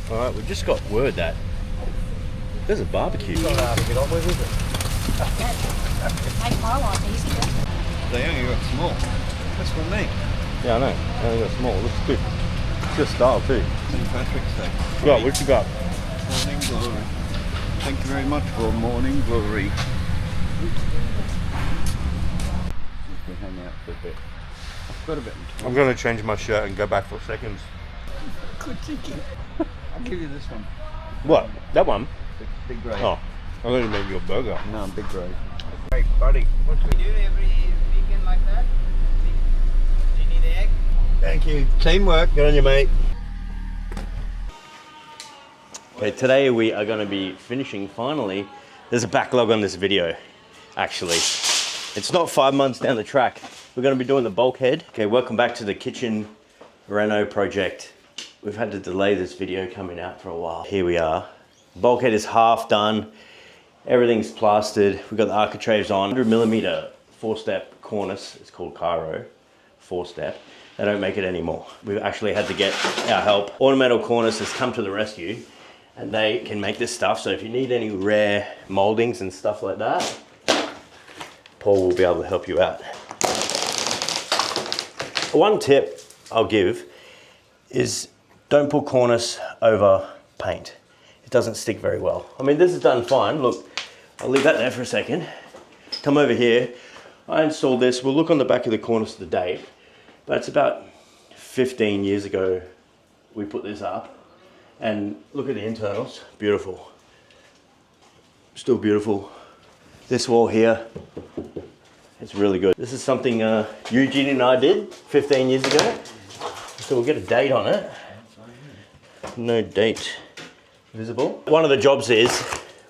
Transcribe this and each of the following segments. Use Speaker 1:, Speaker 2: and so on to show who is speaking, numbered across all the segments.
Speaker 1: Alright, we've just got word that there's a barbecue.
Speaker 2: It's not hard to get on with, is it?
Speaker 3: Make my life easier.
Speaker 2: They only got small. That's what I mean.
Speaker 1: Yeah, I know. They only got small. Looks good. It's good style too.
Speaker 2: St. Patrick's Day.
Speaker 1: Right, what you got?
Speaker 2: Morning glory. Thank you very much for morning glory. We hang out for a bit. I've got a bit.
Speaker 1: I'm going to change my shirt and go back for seconds.
Speaker 2: Good thinking. I'll give you this one.
Speaker 1: What? That one?
Speaker 2: Big grey.
Speaker 1: Oh, I thought you meant your burger.
Speaker 2: No, big grey. Hey, buddy. What
Speaker 4: We do every weekend like that. Do you need the egg?
Speaker 2: Thank you. Teamwork. Good on you, mate.
Speaker 1: Okay, today we are going to be finishing finally. There's a backlog on this video, actually. It's not 5 months down the track. We're going to be doing the bulkhead. Okay, welcome back to the kitchen reno project. We've had to delay this video coming out for a while. Here we are. Bulkhead is half done. Everything's plastered. We've got the architraves on. 100mm 4-step cornice. It's called Cairo 4-step. They don't make it anymore. We've actually had to get our help. Ornamental Cornice has come to the rescue, and they can make this stuff. So if you need any rare moldings and stuff like that, Paul will be able to help you out. One tip I'll give is don't put cornice over paint. It doesn't stick very well. I mean, this is done fine. Look, I'll leave that there for a second. Come over here. I installed this. We'll look on the back of the cornice the date, but it's about 15 years ago we put this up. And look at the internals, beautiful. Still beautiful. This wall here, it's really good. This is something Eugene and I did 15 years ago. So we'll get a date on it. No date visible. One of the jobs is,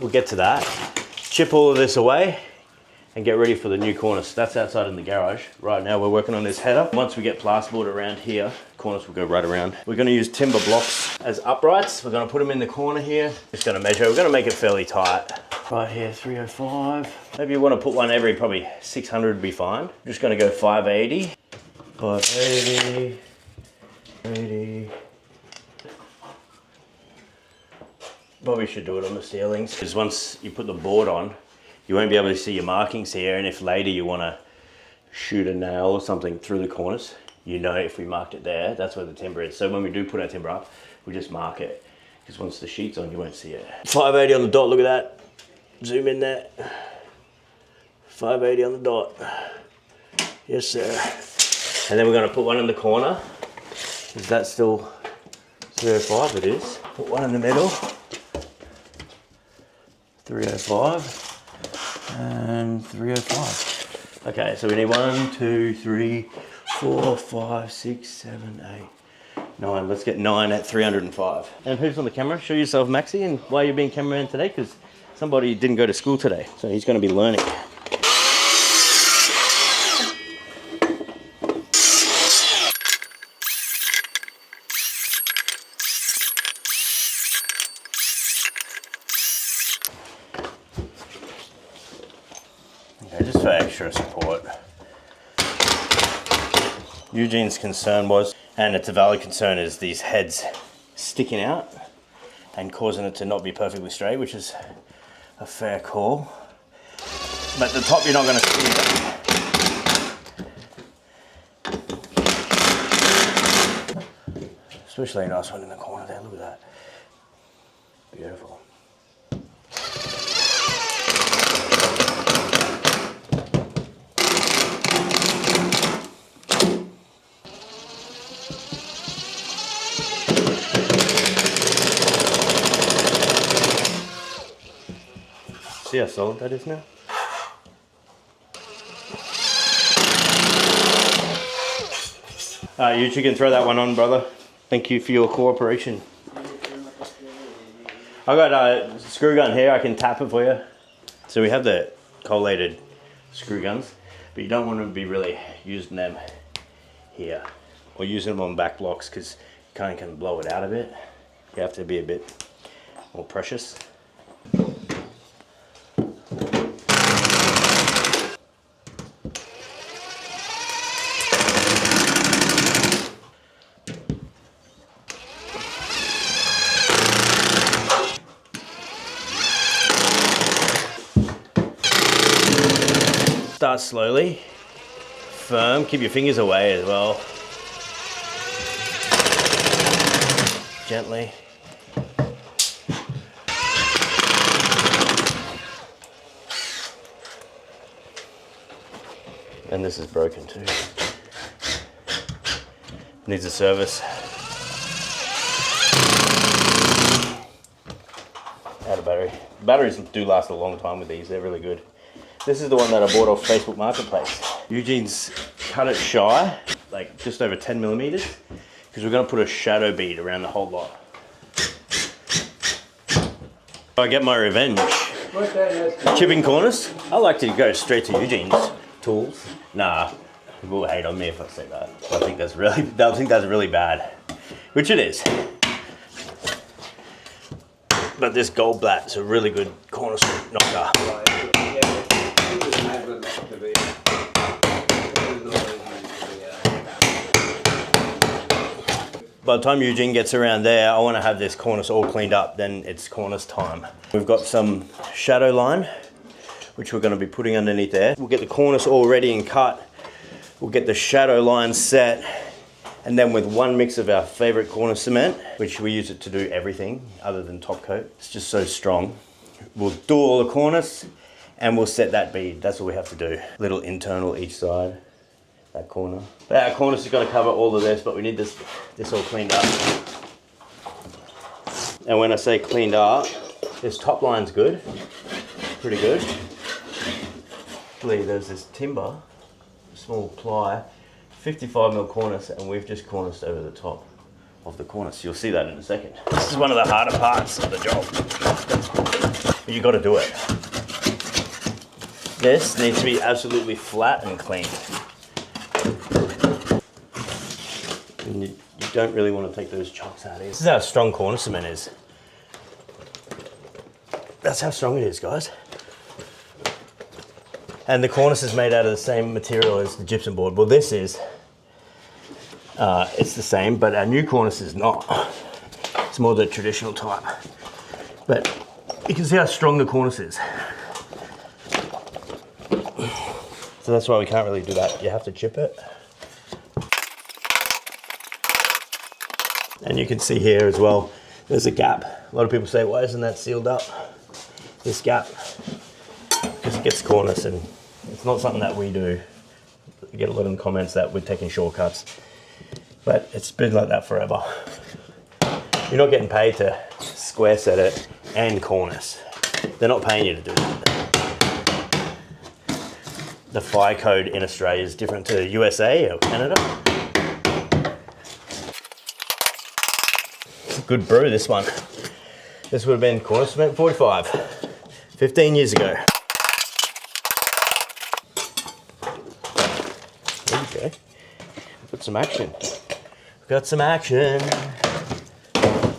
Speaker 1: we'll get to that, chip all of this away and get ready for the new cornice. That's outside in the garage. Right now we're working on this header. Once we get plasterboard around here, cornice will go right around. We're gonna use timber blocks as uprights. We're gonna put them in the corner here. Just gonna measure, we're gonna make it fairly tight. Right here, 305. Maybe you wanna put one every probably 600 would be fine. I'm just gonna go 580. 580, 80. Probably should do it on the ceilings, because once you put the board on, you won't be able to see your markings here, and if later you want to shoot a nail or something through the corners, you know if we marked it there, that's where the timber is. So when we do put our timber up, we just mark it, because once the sheet's on, you won't see it. 580 on the dot, look at that. Zoom in there. 580 on the dot. Yes, sir. And then we're going to put one in the corner. Is that still 305? It is. Put one in the middle. 305. And 305. Okay, so we need 1, 2, 3, 4, 5, 6, 7, 8, 9. Let's get 9 at 305. And who's on the camera? Show yourself, Maxie, and why you're being cameraman today, because somebody didn't go to school today, so he's going to be learning. Okay, just for extra support. Eugene's concern was, and it's a valid concern, is these heads sticking out and causing it to not be perfectly straight, which is a fair call. But the top you're not going to see it. Especially a nice one in the corner there, look at that. Beautiful. See how solid that is now? You two can throw that one on, brother. Thank you for your cooperation. I've got a screw gun here, I can tap it for you. So we have the collated screw guns, but you don't want to be really using them here or using them on back blocks, because you kind of can blow it out a bit. You have to be a bit more precious. Start slowly, firm, keep your fingers away as well. Gently. And this is broken too. Needs a service. Out of battery. Batteries do last a long time with these, they're really good. This is the one that I bought off Facebook Marketplace. Eugene's cut it shy, like just over 10 millimeters, because we're gonna put a shadow bead around the whole lot. I get my revenge. Chipping cornice. I like to go straight to Eugene's tools. Nah, people will hate on me if I say that. I think that's really bad, which it is. But this Goldblatt's a really good cornice knocker. By the time Eugene gets around there, I want to have this cornice all cleaned up, then it's cornice time. We've got some shadow line, which we're going to be putting underneath there. We'll get the cornice all ready and cut. We'll get the shadow line set, and then with one mix of our favorite cornice cement, which we use it to do everything other than top coat. It's just so strong. We'll do all the cornice and we'll set that bead. That's all we have to do. Little internal each side, that corner. But our cornice is going to cover all of this, but we need this all cleaned up. And when I say cleaned up, this top line's good, pretty good. There's this timber, small ply, 55mm cornice, and we've just corniced over the top of the cornice. You'll see that in a second. This is one of the harder parts of the job, but you got to do it. This needs to be absolutely flat and clean. And you don't really want to take those chunks out of here. This is how strong cornice cement is. That's how strong it is, guys. And the cornice is made out of the same material as the gypsum board. Well, this is, it's the same, but our new cornice is not. It's more the traditional type. But you can see how strong the cornice is. So that's why we can't really do that. You have to chip it. And you can see here as well, there's a gap. A lot of people say, why isn't that sealed up? This gap, because it gets cornice, and it's not something that we do. We get a lot of comments that we're taking shortcuts, but it's been like that forever. You're not getting paid to square set it and cornice. They're not paying you to do that. The fire code in Australia is different to the USA or Canada. It's a good brew, this one. This would have been cornice cement 45, 15 years ago. There you go. Got some action. Got some action.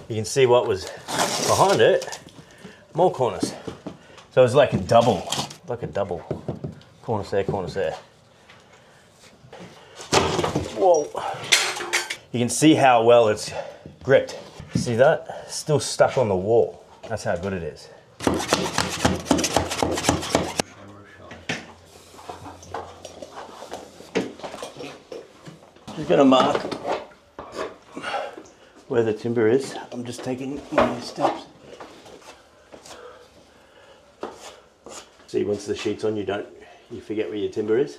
Speaker 1: You can see what was behind it. More cornice. So it's like a double. Cornice there, cornice there. Whoa. You can see how well it's gripped. See that? Still stuck on the wall. That's how good it is. Just gonna mark where the timber is. I'm just taking my steps. See, once the sheet's on, you forget where your timber is.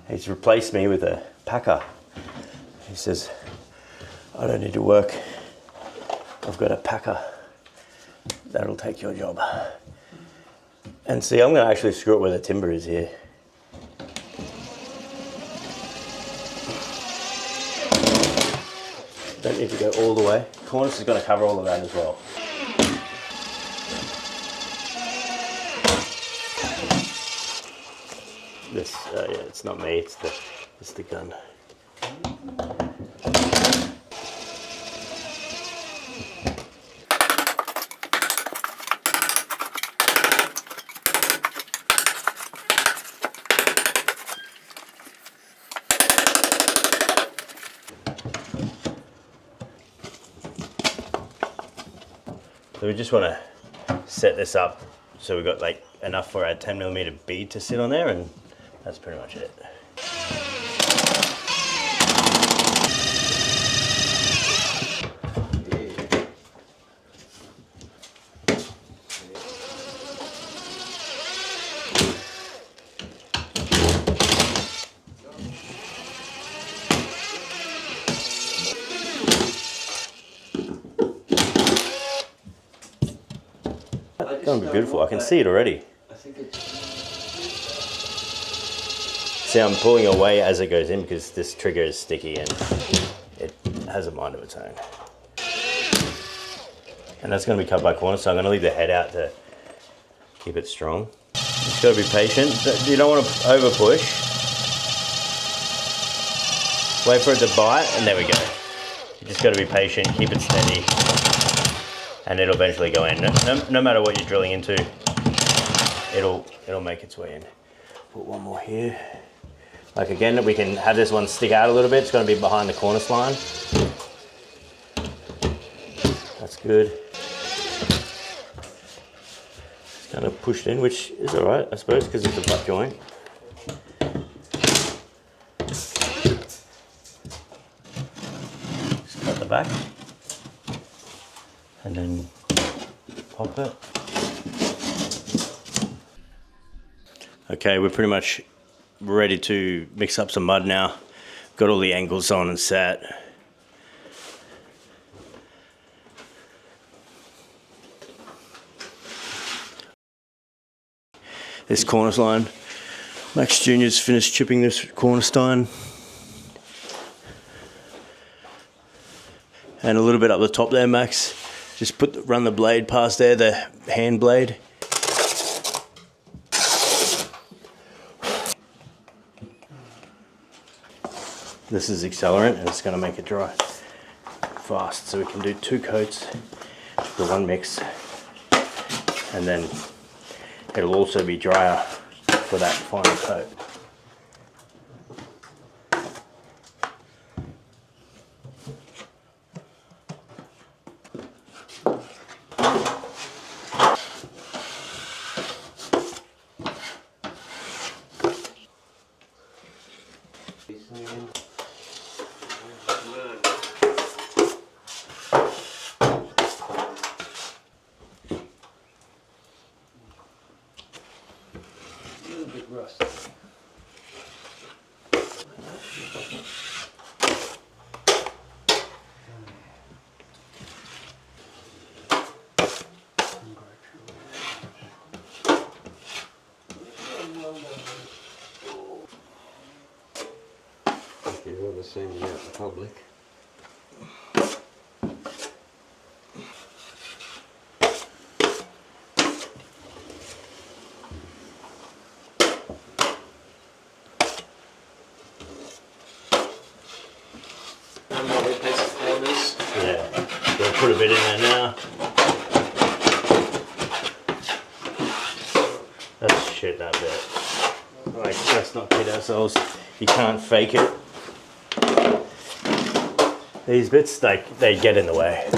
Speaker 1: He's replaced me with a packer. He says, I don't need to work. I've got a packer. That'll take your job. And see, I'm gonna actually screw it where the timber is here. Don't need to go all the way. Cornice is gonna cover all of that as well. This, yeah, it's not me, it's the gun. So we just want to set this up so we've got like enough for our 10mm bead to sit on there, and that's pretty much it. It's gonna be beautiful. I can see it already. See, I'm pulling away as it goes in because this trigger is sticky and it has a mind of its own. And that's going to be cut by corners, so I'm going to leave the head out to keep it strong. Just got to be patient. You don't want to over push. Wait for it to bite, and there we go. You just got to be patient, keep it steady, and it'll eventually go in. No matter what you're drilling into, it'll make its way in. Put one more here. Like again, we can have this one stick out a little bit. It's going to be behind the cornice line. That's good. It's kind of pushed in, which is all right, I suppose, because it's a butt joint. Just cut the back and then pop it. Okay, we're pretty much ready to mix up some mud now. Got all the angles on and set. This cornice line. Max Jr.'s finished chipping this cornerstone. And a little bit up the top there, Max. Just run the blade past there, the hand blade. This is accelerant and it's going to make it dry fast. So we can do 2 coats for one mix. And then it'll also be drier for that final coat.
Speaker 2: You'd rather see me out in public.
Speaker 1: Yeah, we'll put a bit in there now. That's shit, that bit. Like, let's not kid ourselves. You can't fake it. These bits, they get in the way.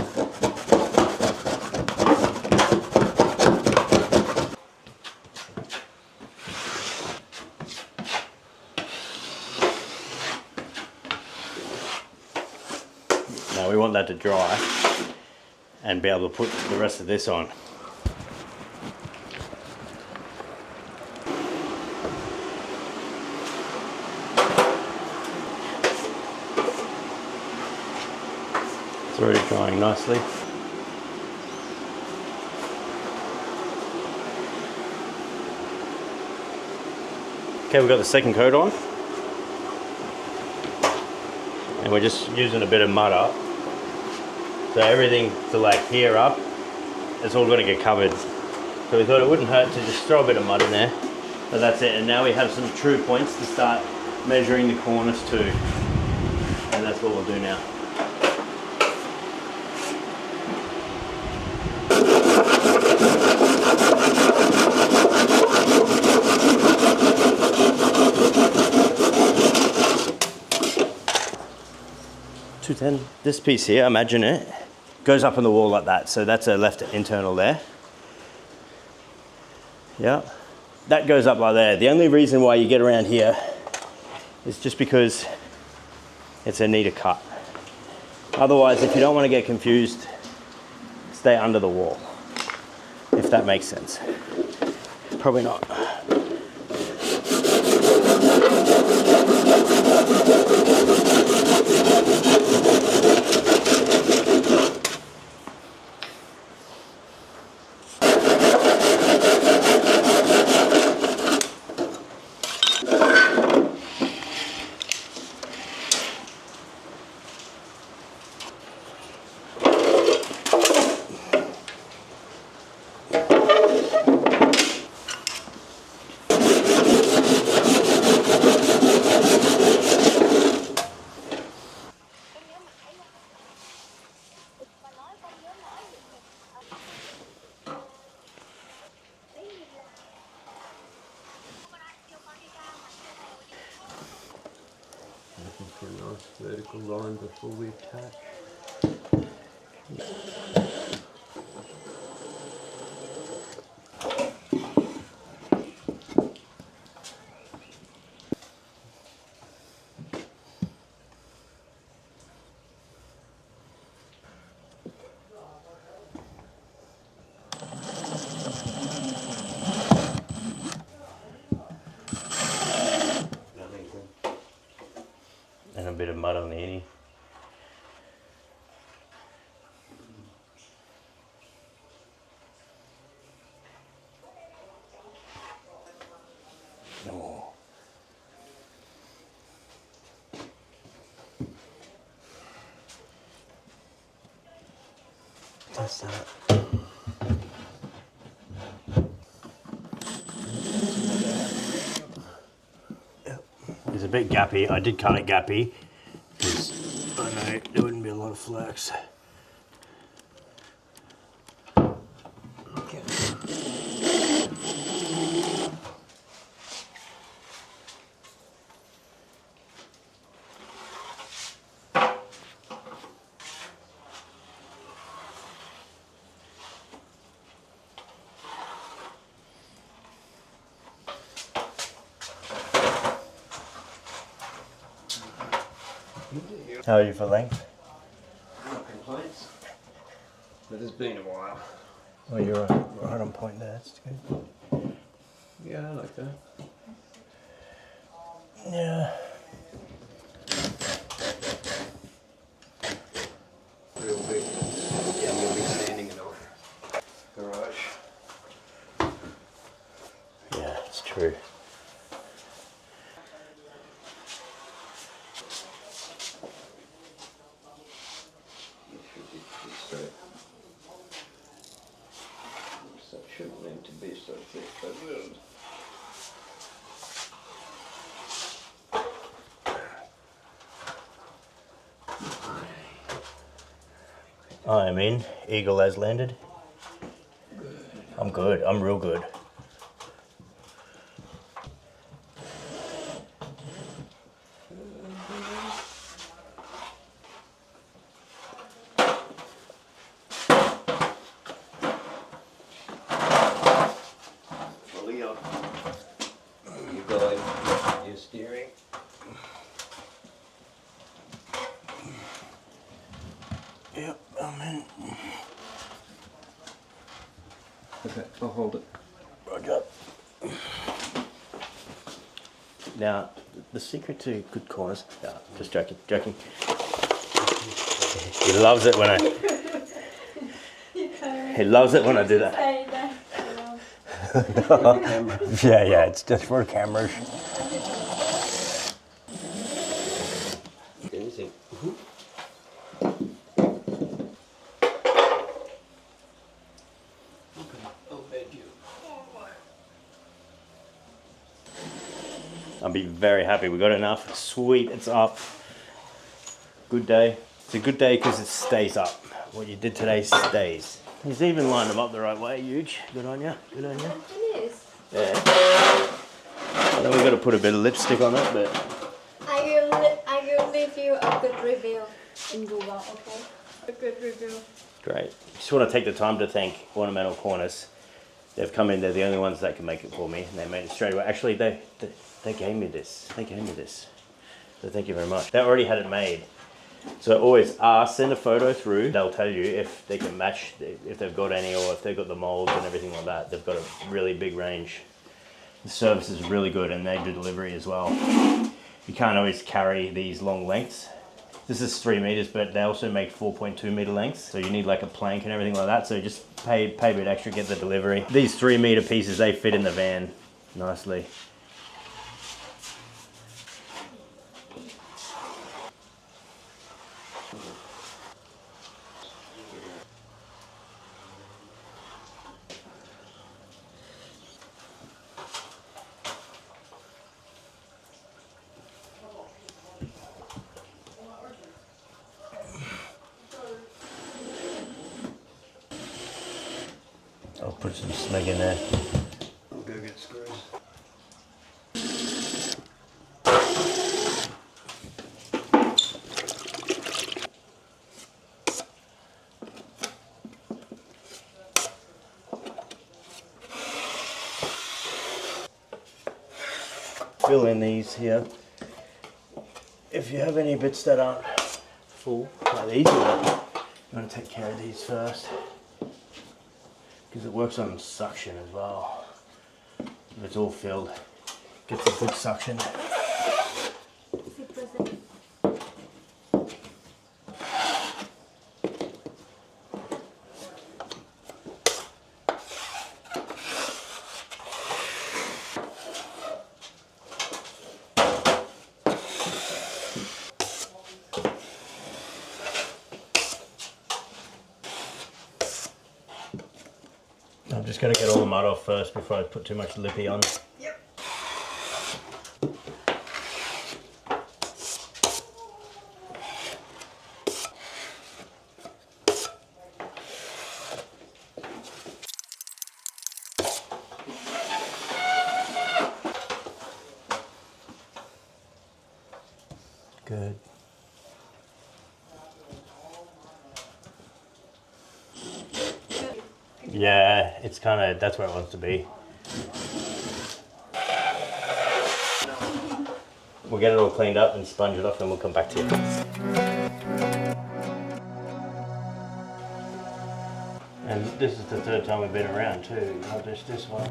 Speaker 1: Now we want that to dry and be able to put the rest of this on. It's already drying nicely. Okay, we've got the second coat on. And we're just using a bit of mud up. So everything to like here up, it's all going to get covered. So we thought it wouldn't hurt to just throw a bit of mud in there. So that's it. And now we have some true points to start measuring the cornice to. And that's what we'll do now. This piece here, imagine it, goes up on the wall like that. So that's a left internal there. Yeah, that goes up like there. The only reason why you get around here is just because it's a neater cut. Otherwise, if you don't want to get confused, stay under the wall, if that makes sense. Probably not.
Speaker 2: Vertical line before we attach.
Speaker 1: And a bit of mud on the innie. Oh. That's that. Yep. It's a bit gappy. I did cut it gappy because I know there wouldn't be a lot of flex. How are you for length?
Speaker 2: No complaints. But it's been a while.
Speaker 1: Oh, you're right on point there. That's good.
Speaker 2: Yeah, I like that.
Speaker 1: Yeah.
Speaker 2: Real big. Yeah, we'll be standing in our garage.
Speaker 1: Yeah, it's true.
Speaker 2: So it shouldn't need to be so thick, but it will.
Speaker 1: I'm in. Eagle has landed. I'm good. I'm real good.
Speaker 2: Fully up. You guide your steering.
Speaker 1: Yep, I'm in.
Speaker 2: Okay, I'll hold it.
Speaker 1: Roger. Now, the secret to good corners. No, just joking. He loves it when I. He loves it when I do that. Yeah, it's just for cameras.
Speaker 2: Anything. I'll bed you.
Speaker 1: I'll be very happy. We got enough. Sweet, it's up. Good day. It's a good day because it stays up. What you did today stays. He's even lined them up the right way. Huge. Good on you. Good on you.
Speaker 3: It is.
Speaker 1: Yeah. I know we got to put a bit of lipstick on it, but
Speaker 3: I will leave you a good review in Google, okay? A good review.
Speaker 1: great. Just want to take the time to thank Ornamental Cornice They've come in, they're the only ones that can make it for me, and they made it straight away. Actually, they gave me this. They gave me this. So thank you very much. They already had it made. So always ask, send a photo through. They'll tell you if they can match, if they've got any, or if they've got the molds and everything like that. They've got a really big range. The service is really good, and they do delivery as well. You can't always carry these long lengths. This is 3 meters, but they also make 4.2 meter lengths. So you need like a plank and everything like that. So just pay a bit extra, get the delivery. These 3 meter pieces, they fit in the van nicely. I'll put some snug in there.
Speaker 2: I'll go get screws.
Speaker 1: Fill in these here. If you have any bits that aren't full, like these, you want to take care of these first. Because it works on suction as well. If it's all filled, gets a good suction. I'm just going to get all the mud off first before I put too much lippy on.
Speaker 4: Yep.
Speaker 1: Good. Yeah, it's kind of, that's where it wants to be. We'll get it all cleaned up and sponge it off, and we'll come back to you. And this is the third time we've been around too, not just this one.